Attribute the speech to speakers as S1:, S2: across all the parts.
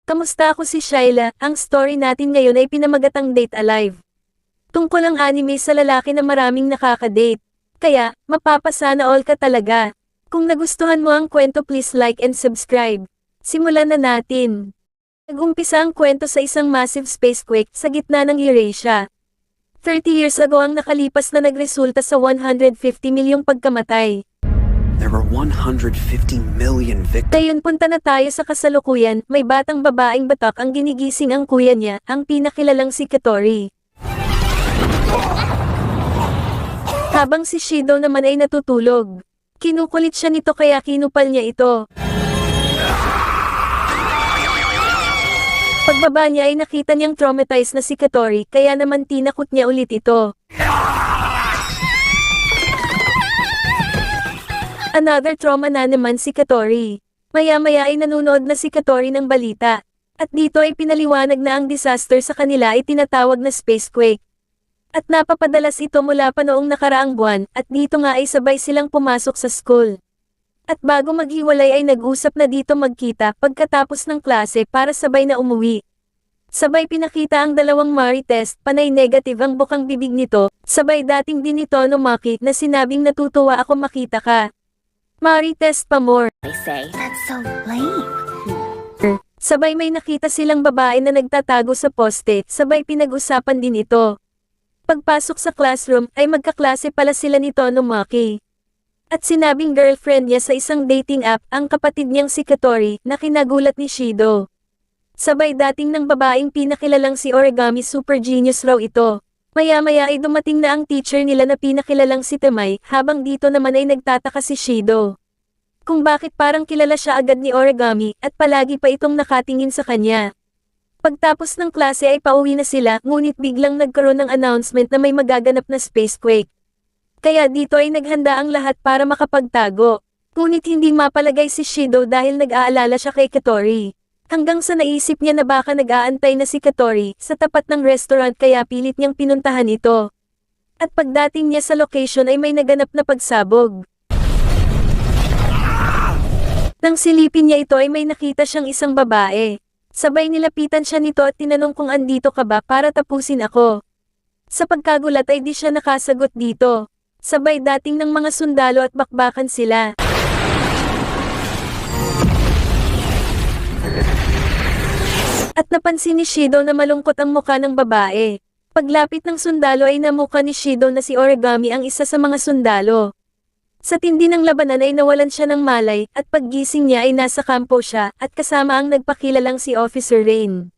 S1: Kamusta? Ako si Shyla, ang story natin ngayon ay pinamagatang Date Alive. Tungkol ang anime sa lalaki na maraming nakaka-date. Kaya, mapapasana all ka talaga. Kung nagustuhan mo ang kwento, please like and subscribe. Simulan na natin. Nag-umpisa ang kwento sa isang massive spacequake sa gitna ng Eurasia. 30 years ago ang nakalipas na nagresulta sa 150 milyong pagkamatay.
S2: There were 150 million victims.
S1: Ngayon punta na tayo sa kasalukuyan, may batang babaeng batak ang ginigising ang kuya niya, ang pinakilalang si Katori. Habang si Shido naman ay natutulog. Kinukulit siya nito kaya kinupal niya ito. Pagbaba niya ay nakita niyang traumatized na si Katori kaya naman tinakot niya ulit ito. Another trauma na naman si Katori. Maya-maya ay nanunood na si Katori ng balita. At dito ay pinaliwanag na ang disaster sa kanila ay tinatawag na spacequake. At napapadalas ito mula pa noong nakaraang buwan at dito nga ay sabay silang pumasok sa school. At bago maghiwalay ay nag-usap na dito magkita pagkatapos ng klase para sabay na umuwi. Sabay pinakita ang dalawang Mari test, panay negative ang bukang bibig nito, sabay dating din ito Nomaki na sinabing natutuwa ako makita ka. Mari test pa more.
S3: They say that's so lame.
S1: Sabay may nakita silang babae na nagtatago sa poste, sabay pinag-usapan din ito. Pagpasok sa classroom ay magkaklase pala sila nito Nomaki. At sinabing girlfriend niya sa isang dating app ang kapatid niyang si Katori na kinagulat ni Shido. Sabay dating ng babaeng pinakilalang si Origami super genius raw ito. Maya-maya ay dumating na ang teacher nila na pinakilalang si Temai, habang dito naman ay nagtataka si Shido. Kung bakit parang kilala siya agad ni Origami at palagi pa itong nakatingin sa kanya. Pagtapos ng klase ay pauwi na sila, ngunit biglang nagkaroon ng announcement na may magaganap na spacequake. Kaya dito ay naghanda ang lahat para makapagtago. Ngunit hindi mapalagay si Shido dahil nag-aalala siya kay Katori. Hanggang sa naisip niya na baka nag-aantay na si Katori sa tapat ng restaurant kaya pilit niyang pinuntahan ito. At pagdating niya sa location ay may naganap na pagsabog. Nang silipin niya ito ay may nakita siyang isang babae. Sabay nilapitan siya nito at tinanong kung andito ka ba para tapusin ako. Sa pagkagulat ay di siya nakasagot dito. Sabay dating ng mga sundalo at bakbakan sila. At napansin ni Shido na malungkot ang muka ng babae. Paglapit ng sundalo ay namuka ni Shido na si Origami ang isa sa mga sundalo. Sa tindi ng labanan ay nawalan siya ng malay at paggising niya ay nasa kampo siya at kasama ang nagpakilalang si Officer Rain.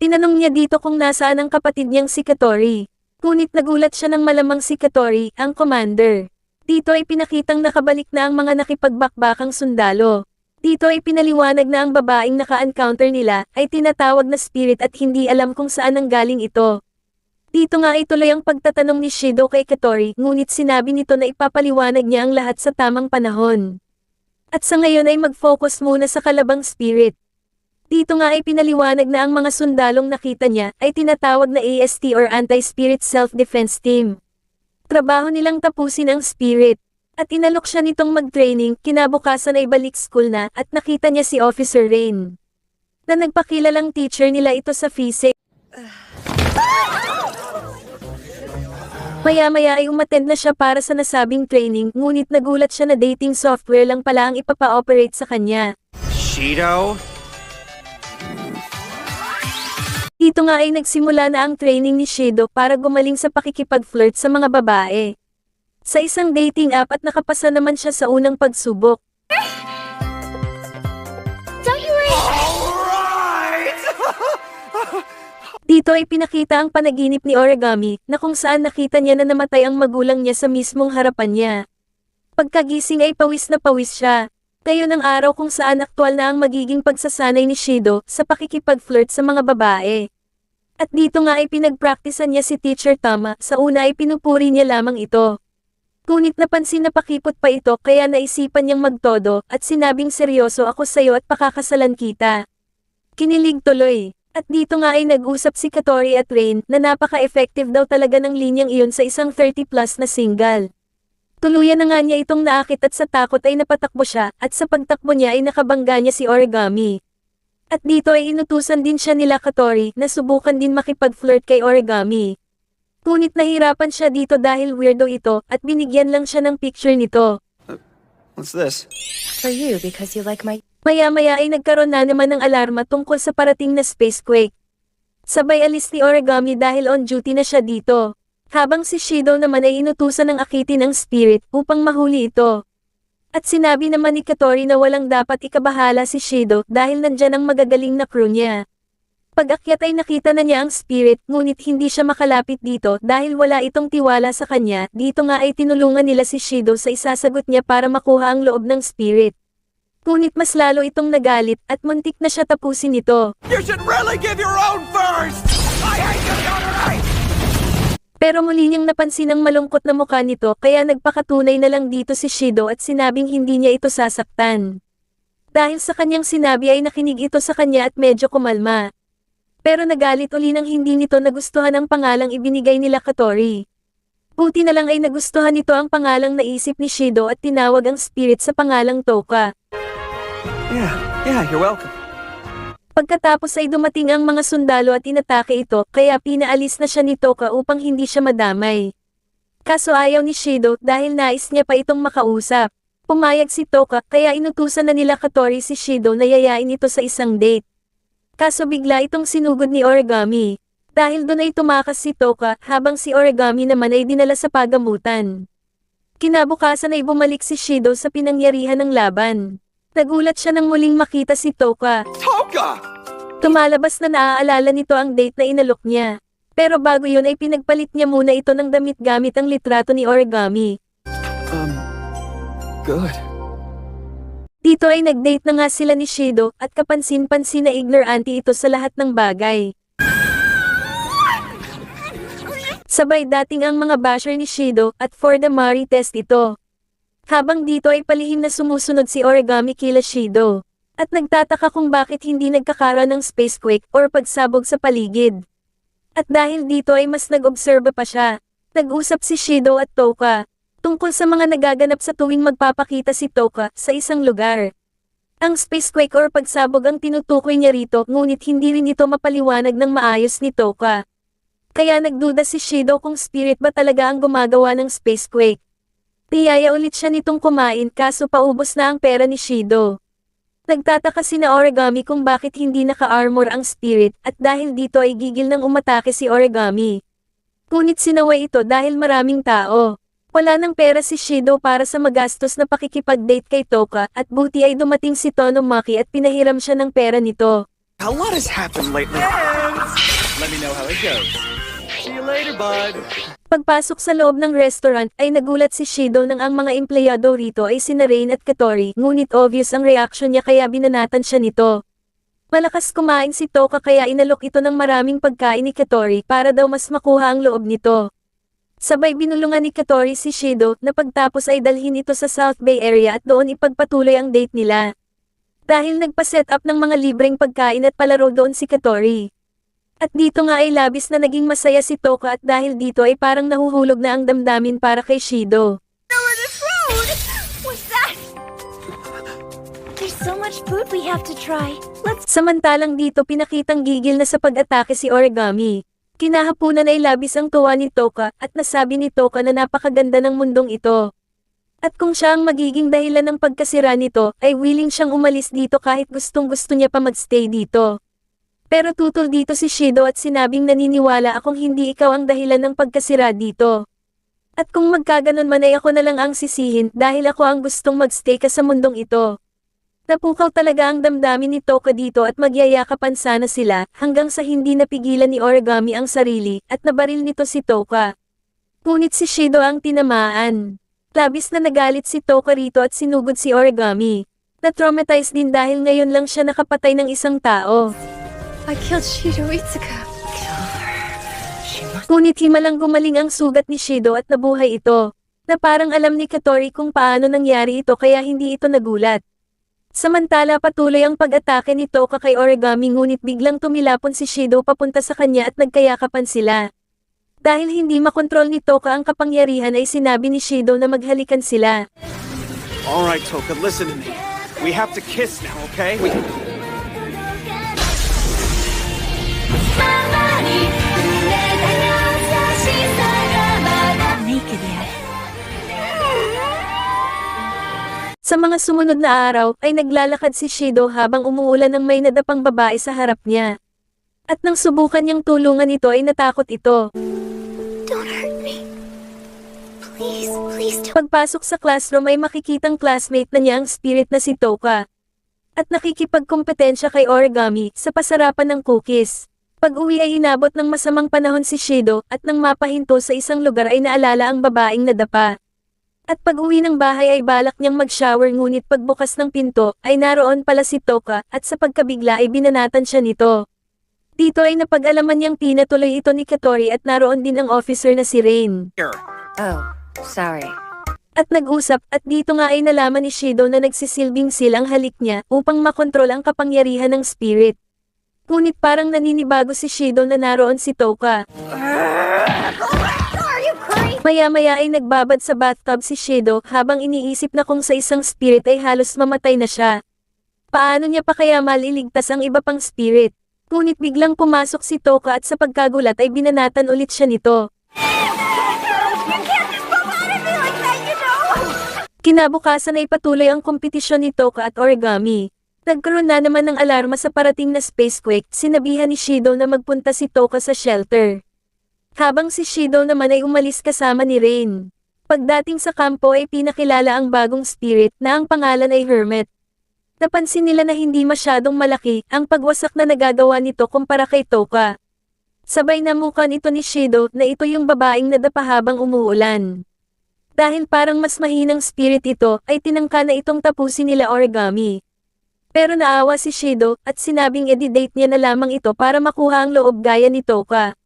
S1: Tinanong niya dito kung nasaan ang kapatid niyang si Katori. Ngunit nagulat siya nang malamang si Katori, ang commander. Dito ay pinakitang nakabalik na ang mga nakipagbakbakang sundalo. Dito ay pinaliwanag na ang babaeng naka-encounter nila ay tinatawag na spirit at hindi alam kung saan ang galing ito. Dito nga ay tuloy ang pagtatanong ni Shido kay Katori, ngunit sinabi nito na ipapaliwanag niya ang lahat sa tamang panahon. At sa ngayon ay mag-focus muna sa kalabang spirit. Dito nga ay pinaliwanag na ang mga sundalong nakita niya ay tinatawag na AST or Anti-Spirit Self-Defense Team. Trabaho nilang tapusin ang spirit. At inalok siya nitong mag-training, kinabukasan ay balik school na at nakita niya si Officer Rain. Na nagpakilalang teacher nila ito sa physics. Maya-maya ay umattend na siya para sa nasabing training, ngunit nagulat siya na dating software lang pala ang ipapa-operate sa kanya.
S2: Shido?
S1: Dito nga ay nagsimula na ang training ni Shido para gumaling sa pakikipag-flirt sa mga babae. Sa isang dating app at nakapasa naman siya sa unang pagsubok.
S3: Don't you worry.
S2: Alright!
S1: Dito ay pinakita ang panaginip ni Origami na kung saan nakita niya na namatay ang magulang niya sa mismong harapan niya. Pagkagising ay pawis na pawis siya. Ngayon ang araw kung saan aktwal na ang magiging pagsasanay ni Shido sa pakikipag-flirt sa mga babae. At dito nga ay pinagpraktisan niya si Teacher Tama, sa una ay pinupuri niya lamang ito. Ngunit napansin na pakipot pa ito kaya naisipan niyang magtodo at sinabing seryoso ako sayo at pakakasalan kita. Kinilig tuloy. At dito nga ay nag-usap si Katori at Rain na napaka-effective daw talaga ng linyang iyon sa isang 30+ na single. Tuluyan na nga niya itong naakit at sa takot ay napatakbo siya at sa pagtakbo niya ay nakabangga niya si Origami. At dito ay inutusan din siya nila Katori na subukan din makipag-flirt kay Origami. Ngunit nahirapan siya dito dahil weirdo ito at binigyan lang siya ng picture nito.
S2: What's this?
S3: For you, because you like my...
S1: Maya-maya ay nagkaroon na naman ng alarma tungkol sa parating na spacequake. Sabay alis ni Origami dahil on duty na siya dito. Habang si Shido naman ay inutusan ng akitin ang spirit upang mahuli ito. At sinabi naman ni Katori na walang dapat ikabahala si Shido dahil nandyan ang magagaling na crew niya. Pag-akyat ay nakita na niya ang spirit ngunit hindi siya makalapit dito dahil wala itong tiwala sa kanya. Dito nga ay tinulungan nila si Shido sa isasagot niya para makuha ang loob ng spirit. Ngunit mas lalo itong nagalit at muntik na siya tapusin ito.
S2: You should really give your own first! I hate you, Katori!
S1: Pero muli niyang napansin ang malungkot na mukha nito kaya nagpakatunay na lang dito si Shido at sinabing hindi niya ito sasaktan. Dahil sa kanyang sinabi ay nakinig ito sa kanya at medyo kumalma. Pero nagalit uli nang hindi nito nagustuhan ang pangalang ibinigay nila Katori. Buti na lang ay nagustuhan nito ang pangalang naisip ni Shido at tinawag ang spirit sa pangalang Toka.
S2: Yeah, you're welcome.
S1: Pagkatapos ay dumating ang mga sundalo at inatake ito kaya pinaalis na siya ni Toka upang hindi siya madamay. Kaso ayaw ni Shido dahil nais niya pa itong makausap. Pumayag si Toka kaya inutusan na nila Katori si Shido na yayain ito sa isang date. Kaso bigla itong sinugod ni Origami. Dahil doon ay tumakas si Toka habang si Origami naman ay dinala sa pagamutan. Kinabukasan ay bumalik si Shido sa pinangyarihan ng laban. Nagulat siya nang muling makita si Toka.
S2: Toka!
S1: Tumalabas na naaalala nito ang date na inalok niya. Pero bago yun ay pinagpalit niya muna ito ng damit gamit ang litrato ni Origami.
S2: Good.
S1: Dito ay nag-date na nga sila ni Shido at kapansin-pansin na ignorante ito sa lahat ng bagay. Sabay dating ang mga basher ni Shido at for the Mari test ito. Habang dito ay palihim na sumusunod si Origami kila Shido. At nagtataka kung bakit hindi nagkakaroon ng spacequake or pagsabog sa paligid. At dahil dito ay mas nag-obserba pa siya. Nag-usap si Shido at Toka tungkol sa mga nagaganap sa tuwing magpapakita si Toka sa isang lugar. Ang spacequake or pagsabog ang tinutukoy niya rito ngunit hindi rin ito mapaliwanag ng maayos ni Toka. Kaya nagduda si Shido kung spirit ba talaga ang gumagawa ng spacequake. Tiyaya ulit siya nitong kumain kaso paubos na ang pera ni Shido. Nagtataka sina Origami kung bakit hindi naka-armor ang spirit at dahil dito ay gigil nang umatake si Origami. Ngunit sinaway ito dahil maraming tao. Wala ng pera si Shido para sa magastos na pakikipag-date kay Toka at buti ay dumating si Tonomaki at pinahiram siya ng pera nito.
S2: A lot has happened lately. Let me know how it goes. See you later, bud.
S1: Pagpasok sa loob ng restaurant ay nagulat si Shido nang ang mga empleyado rito ay sina Rain at Katori ngunit obvious ang reaksyon niya kaya binanatan siya nito. Malakas kumain si Toka kaya inalok ito ng maraming pagkain ni Katori para daw mas makuha ang loob nito. Sabay binulungan ni Katori si Shido na pagtapos ay dalhin ito sa South Bay area at doon ipagpatuloy ang date nila. Dahil nagpa-set up ng mga libreng pagkain at palaro doon si Katori. At dito nga ay labis na naging masaya si Toka at dahil dito ay parang nahuhulog na ang damdamin para kay Shido.
S3: What's that? There's so much food we have to try.
S1: Samantalang dito pinakitang gigil na sa pag-atake si Origami. Kinahapunan ay labis ang tuwa ni Toka at nasabi ni Toka na napakaganda ng mundong ito. At kung siya ang magiging dahilan ng pagkasira nito ay willing siyang umalis dito kahit gustong-gusto niya pa magstay dito. Pero tutol dito si Shido at sinabing naniniwala akong hindi ikaw ang dahilan ng pagkasira dito. At kung magkaganon man ay ako na lang ang sisihin dahil ako ang gustong magstay ka sa mundong ito. Napukaw talaga ang damdamin ni Toka dito at magyayakapan sana sila hanggang sa hindi napigilan ni Origami ang sarili at nabaril nito si Toka. Ngunit si Shido ang tinamaan. Labis na nagalit si Toka rito at sinugod si Origami. Na-traumatized din dahil ngayon lang siya nakapatay ng isang tao.
S3: I killed Shido Itsuka. Kill her. She must...
S1: Ngunit himalang gumaling ang sugat ni Shido at nabuhay ito. Na parang alam ni Katori kung paano nangyari ito kaya hindi ito nagulat. Samantala patuloy ang pag-atake ni Toka kay Origami ngunit biglang tumilapon si Shido papunta sa kanya at nagkayakapan sila. Dahil hindi makontrol ni Toka ang kapangyarihan ay sinabi ni Shido na maghalikan sila.
S2: All right, Toka, listen to me. We have to kiss now, okay?
S1: Sa mga sumunod na araw, ay naglalakad si Shido habang umuulan ng may nadapang babae sa harap niya. At nang subukan niyang tulungan ito ay natakot ito.
S3: Don't hurt me. Please, please don't.
S1: Pagpasok sa classroom ay makikitang classmate na niya ang spirit na si Toka. At nakikipagkompetensya kay Origami sa pasarapan ng cookies. Pag-uwi ay inabot ng masamang panahon si Shido at nang mapahinto sa isang lugar ay naalala ang babaeng nadapa. At pag-uwi ng bahay ay balak niyang mag-shower ngunit pagbukas ng pinto ay naroon pala si Toka at sa pagkabigla ay binanatan siya nito. Dito ay napag-alaman niyang pinatuloy ito ni Katori at naroon din ang officer na si Rain.
S2: Here.
S3: Oh, sorry.
S1: At nag-usap at dito nga ay nalaman ni Shido na nagsisilbing seal ang halik niya upang makontrol ang kapangyarihan ng spirit. Ngunit parang naninibago si Shido na naroon si Toka.
S3: Are you crazy?
S1: Maya-maya ay nagbabad sa bathtub si Shido habang iniisip na kung sa isang spirit ay halos mamatay na siya. Paano niya pa kaya maliligtas ang iba pang spirit? Ngunit biglang pumasok si Toka at sa pagkagulat ay binanatan ulit siya nito. Kinabukasan ay patuloy ang kompetisyon ni Toka at Origami. Nagkaroon na naman ng alarma sa parating na spacequake, sinabihan ni Shido na magpunta si Toka sa shelter. Habang si Shido naman ay umalis kasama ni Rain. Pagdating sa kampo ay pinakilala ang bagong spirit na ang pangalan ay Hermit. Napansin nila na hindi masyadong malaki ang pagwasak na nagagawa nito kumpara kay Toka. Sabay namukan ito ni Shido na ito yung babaeng nadapa habang umuulan. Dahil parang mas mahinang spirit ito, ay tinangka na itong tapusin nila Origami. Pero naawa si Shido at sinabing i-date niya na lamang ito para makuha ang loob gaya ni Toka.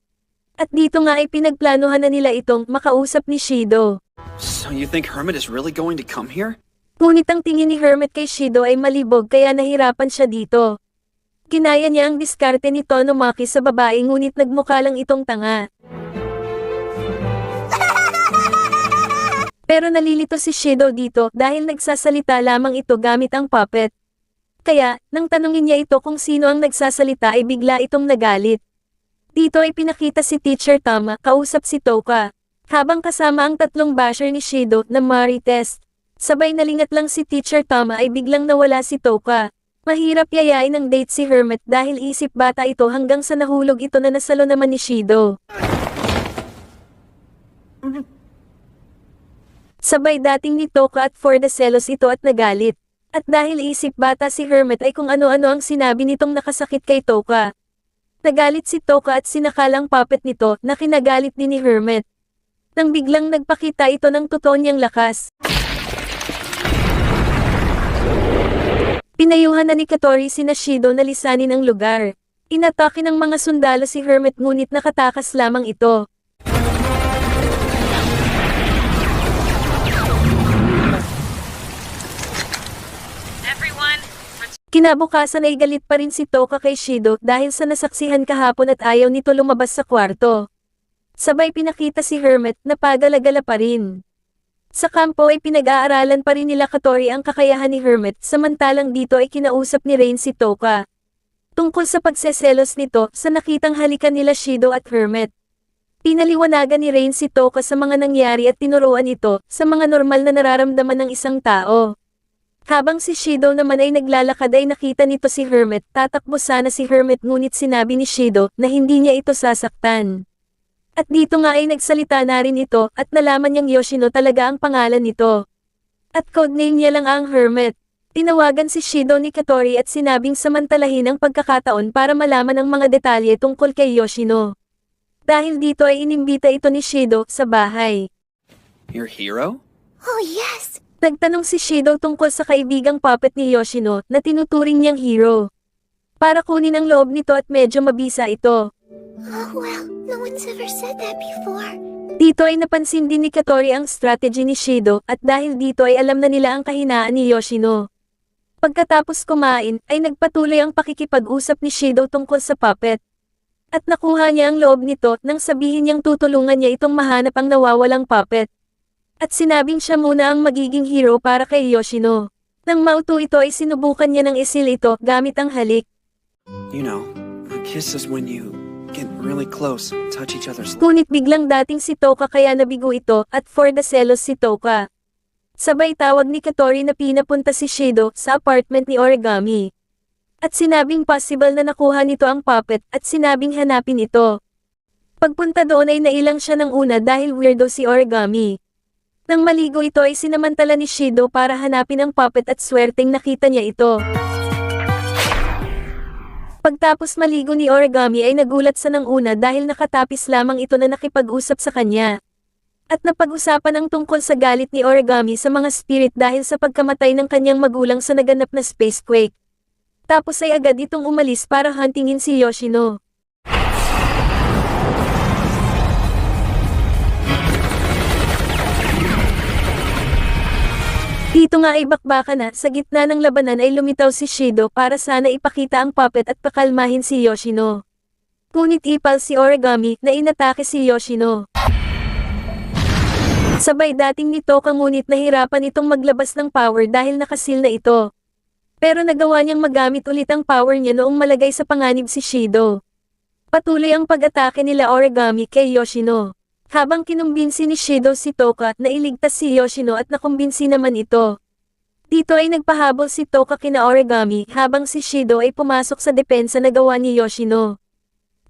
S1: At dito nga ay pinagplanuhan na nila itong makausap ni Shido.
S2: So you think Hermit is really going to come here?
S1: Ngunit ang tingin ni Hermit kay Shido ay malibog kaya nahirapan siya dito. Kinaya niya ang diskarte ni Tonomaki sa babae ngunit nagmukha lang itong tanga. Pero nalilito si Shido dito dahil nagsasalita lamang ito gamit ang puppet. Kaya, nang tanungin niya ito kung sino ang nagsasalita ay bigla itong nagalit. Dito ay pinakita si Teacher Tama kausap si Toka. Habang kasama ang tatlong basher ni Shido na Marites. Sabay nalingat lang si Teacher Tama ay biglang nawala si Toka. Mahirap yayain ang date si Hermit dahil isip bata ito hanggang sa nahulog ito na nasalo naman ni Shido. Sabay dating ni Toka at for the selos ito at nagalit. At dahil isip bata si Hermit ay kung ano-ano ang sinabi nitong nakasakit kay Toka. Nagalit si Toka at sinakalang puppet nito na kinagalit din ni Hermit. Nang biglang nagpakita ito ng totoo niyang lakas. Pinayuhan na ni Katori sina Shido na lisanin ang lugar. Inatake ng mga sundalo si Hermit ngunit nakatakas lamang ito. Kinabukasan ay galit pa rin si Toka kay Shido dahil sa nasaksihan kahapon at ayaw nito lumabas sa kwarto. Sabay pinakita si Hermit na pagalagala pa rin. Sa kampo ay pinag-aaralan pa rin nila Katori ang kakayahan ni Hermit samantalang dito ay kinausap ni Rain si Toka. Tungkol sa pagseselos nito sa nakitang halikan nila Shido at Hermit. Pinaliwanagan ni Rain si Toka sa mga nangyari at tinuruan ito sa mga normal na nararamdaman ng isang tao. Habang si Shido naman ay naglalakad ay nakita nito si Hermit, tatakbo sana si Hermit ngunit sinabi ni Shido na hindi niya ito sasaktan. At dito nga ay nagsalita na rin ito at nalaman niyang Yoshino talaga ang pangalan nito. At codename niya lang ang Hermit. Tinawagan si Shido ni Katori at sinabing samantalahin ang pagkakataon para malaman ang mga detalye tungkol kay Yoshino. Dahil dito ay inimbita ito ni Shido sa bahay.
S2: Your hero?
S3: Oh, yes.
S1: Nagtanong si Shido tungkol sa kaibigang puppet ni Yoshino na tinuturing niyang hero. Para kunin ang loob nito at medyo mabisa ito.
S3: Oh, well, no one's ever said that before.
S1: Dito ay napansin din ni Katori ang strategy ni Shido at dahil dito ay alam na nila ang kahinaan ni Yoshino. Pagkatapos kumain ay nagpatuloy ang pakikipag-usap ni Shido tungkol sa puppet. At nakuha niya ang loob nito nang sabihin niyang tutulungan niya itong mahanap ang nawawalang puppet. At sinabing siya muna ang magiging hero para kay Yoshino. Nang mauto ito ay sinubukan niya ng isil ito gamit ang halik.
S2: You know, a kiss is when you get really close and touch each other's lips.
S1: Ngunit biglang dating si Toka kaya nabigo ito at for the selos si Toka. Sabay tawag ni Katori na pinapunta si Shido sa apartment ni Origami. At sinabing possible na nakuha nito ang puppet at sinabing hanapin ito. Pagpunta doon ay nailang siya ng una dahil weirdo si Origami. Nang maligo ito ay sinamantala ni Shido para hanapin ang puppet at swerteng nakita niya ito. Pagtapos maligo ni Origami ay nagulat sa nang una dahil nakatapis lamang ito na nakipag-usap sa kanya. At napag-usapan ang tungkol sa galit ni Origami sa mga spirit dahil sa pagkamatay ng kanyang magulang sa naganap na spacequake. Tapos ay agad itong umalis para huntingin si Yoshino. Dito nga ay bakbakan na, sa gitna ng labanan ay lumitaw si Shido para sana ipakita ang puppet at pakalmahin si Yoshino. Ngunit ipal si Origami na inatake si Yoshino. Sabay dating nito ngunit nahirapan itong maglabas ng power dahil nakasil na ito. Pero nagawa niyang magamit ulit ang power niya noong malagay sa panganib si Shido. Patuloy ang pag-atake nila Origami kay Yoshino. Habang kinumbinsi ni Shido si Toka na iligtas si Yoshino at nakumbinsi naman ito. Dito ay nagpahabol si Toka kina Origami habang si Shido ay pumasok sa depensa na gawa ni Yoshino.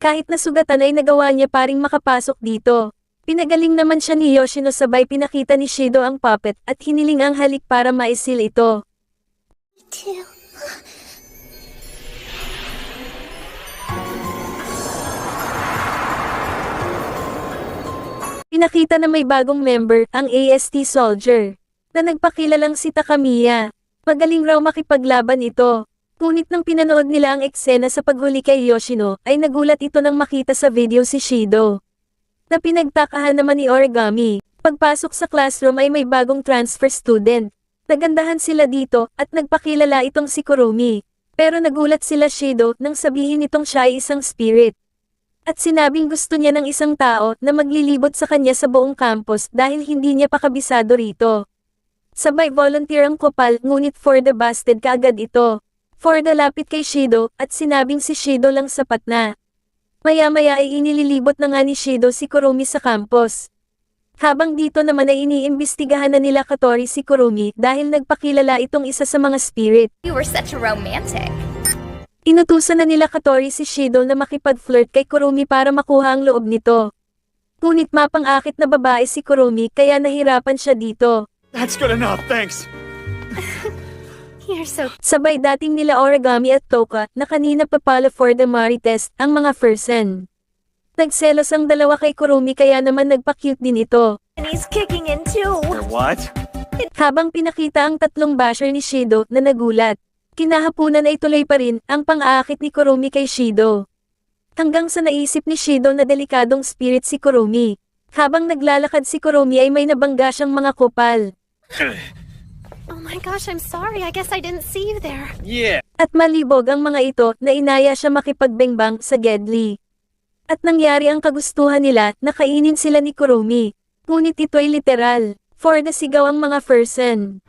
S1: Kahit nasugatan ay nagawa niya paring makapasok dito. Pinagaling naman siya ni Yoshino sabay pinakita ni Shido ang puppet at hiniling ang halik para maisil ito.
S3: Too.
S1: Pinakita na may bagong member, ang AST Soldier, na nagpakilalang si Takamiya. Magaling raw makipaglaban ito. Ngunit nang pinanood nila ang eksena sa paghuli kay Yoshino, ay nagulat ito nang makita sa video si Shido. Na pinagtakahan naman ni Origami. Pagpasok sa classroom ay may bagong transfer student. Nagandahan sila dito at nagpakilala itong si Kurumi. Pero nagulat sila Shido nang sabihin nitong siya ay isang spirit. At sinabing gusto niya ng isang tao na maglilibot sa kanya sa buong campus dahil hindi niya pa kabisado rito. Sabay volunteer ang kupal ngunit for the busted kaagad ito. For the lapit kay Shido at sinabing si Shido lang sapat na. Maya-maya ay inililibot na nga ni Shido si Kurumi sa campus. Habang dito naman ay iniimbestigahan na nila Katori si Kurumi dahil nagpakilala itong isa sa mga spirit.
S3: You were such a romantic.
S1: Inutusan na nila Katori si Shido na makipag-flirt kay Kurumi para makuha ang loob nito. Ngunit mapang-akit na babae si Kurumi kaya nahirapan siya dito.
S2: That's good enough, thanks.
S3: You're so
S1: Sabay dating nila Origami at Toka na kanina pa pala for the Mari test ang mga Fursen. Nagselos ang dalawa kay Kurumi kaya naman nagpa-cute din ito.
S3: and he's kicking in too.
S2: Or what?
S1: Habang pinakita ang tatlong basher ni Shido na nagulat. Kinahapunan ay tuloy pa rin ang pang-aakit ni Kurumi kay Shido. Hanggang sa naisip ni Shido na delikadong spirit si Kurumi. Habang naglalakad si Kurumi ay may nabangga siyang mga kupal.
S3: Oh my gosh, I'm sorry. I guess I didn't see you there.
S2: Yeah.
S1: At malibog ang mga ito na inaya siya makipagbengbang sa Gedli. At nangyari ang kagustuhan nila na kainin sila ni Kurumi. Ngunit ito'y literal. For the sigaw ang mga Fursen.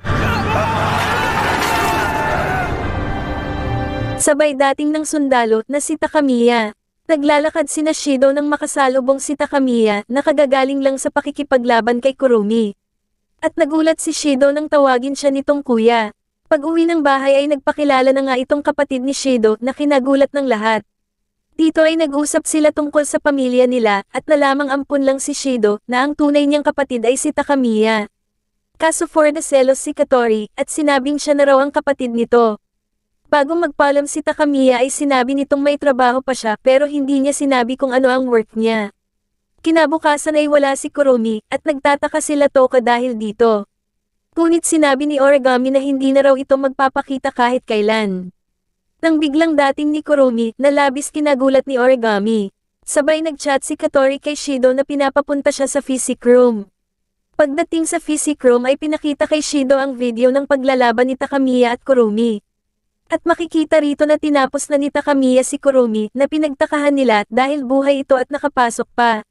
S1: Sabay dating ng sundalo na si Takamiya. Naglalakad sina Shido nang makasalubong si Takamiya na kagagaling lang sa pakikipaglaban kay Kurumi. At nagulat si Shido nang tawagin siya nitong kuya. Pag-uwi ng bahay ay nagpakilala na nga itong kapatid ni Shido na kinagulat ng lahat. Dito ay nag-usap sila tungkol sa pamilya nila at nalamang ampun lang si Shido na ang tunay niyang kapatid ay si Takamiya. Kaso for the selos si Katori at sinabing siya na raw ang kapatid nito. Bago magpaalam si Takamiya ay sinabi nitong may trabaho pa siya pero hindi niya sinabi kung ano ang work niya. Kinabukasan ay wala si Kurumi at nagtataka sila Toka dahil dito. Ngunit sinabi ni Origami na hindi na raw ito magpapakita kahit kailan. Nang biglang dating ni Kurumi na labis kinagulat ni Origami. Sabay nagchat si Katori kay Shido na pinapapunta siya sa physic room. Pagdating sa physic room ay pinakita kay Shido ang video ng paglalaban ni Takamiya at Kurumi. At makikita rito na tinapos na ni Takamiya si Kurumi na pinagtakahan nila dahil buhay ito at nakapasok pa.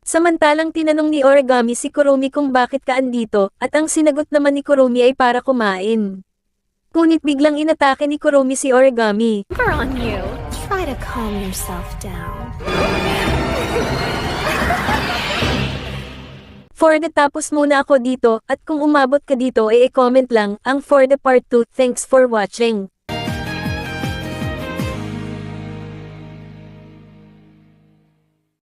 S1: Samantalang tinanong ni Origami si Kurumi kung bakit ka andito at ang sinagot naman ni Kurumi ay para kumain. Ngunit biglang inatake ni Kurumi si Origami.
S3: We're on you. Try to calm yourself down.
S1: For the tapos muna ako dito, at kung umabot ka dito i-comment lang ang for the part 2. Thanks for watching.